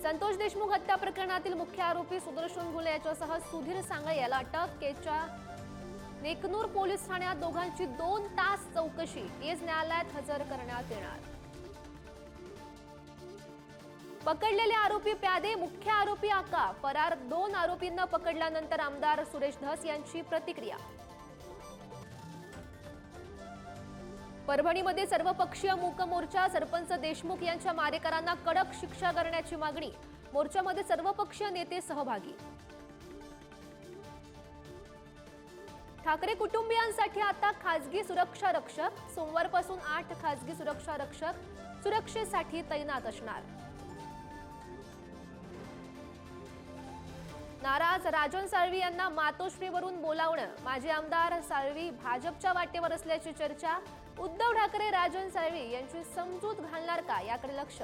संतोष देशमुख हत्या प्रकरणातील मुख्य आरोपी सुदर्शन घुले याच्यासह सुधीर सांगळे याला अटकेच्या नेकनूर पोलीस ठाण्यात दोघांची 2 तास चौकशी आज न्यायालयात हजर करण्यात येणार। पकडलेले आरोपी प्यादे, मुख्य आरोपी आका फरार। 2 आरोपींना पकडल्यानंतर आमदार सुरेश धस यांची प्रतिक्रिया। परभणीमध्ये सर्वपक्षीय मूक मोर्चा, सरपंच देशमुख यांच्या मारेकरांना कडक शिक्षा करण्याची मागणी। मोर्चामध्ये सर्वपक्षीय नेते सहभागी। ठाकरे कुटुंबियांसाठी आता खासगी सुरक्षा रक्षक। सोमवारपासून 8 खासगी सुरक्षा रक्षक सुरक्षेसाठी तैनात असणार। नाराज राजन साळवी यांना मातोश्रीवरून बोलावणं। माजी आमदार साळवी भाजपच्या वाटेवर असल्याची चर्चा। उद्धव ठाकरे राजन साळवी यांची समजूत घालणार का याकडे लक्ष।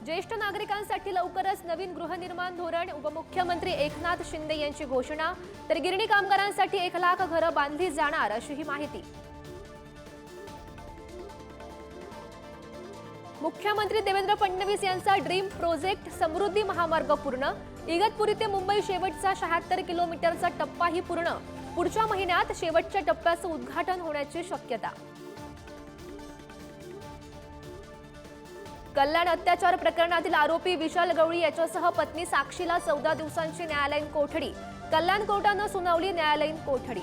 ज्येष्ठ नागरिकांसाठी लवकरच नवीन गृहनिर्माण धोरण। उपमुख्यमंत्री एकनाथ शिंदे यांची घोषणा। तर गिरणी कामगारांसाठी 1 लाख घरं बांधली जाणार अशी ही माहिती। मुख्यमंत्री देवेंद्र फडणवीस यांचा ड्रीम प्रोजेक्ट समृद्धी महामार्ग पूर्ण। इगतपुरी ते मुंबई शेवटचा 76 किलोमीटरचा टप्पाही पूर्ण। पुढच्या महिन्यात शेवटच्या टप्प्याचं उद्घाटन होण्याची शक्यता। कल्याण अत्याचार प्रकरणातील आरोपी विशाल गवळी याच्यासह पत्नी साक्षीला 14 दिवसांची न्यायालयीन कोठडी। कल्याण कोर्टानं सुनावली न्यायालयीन कोठडी।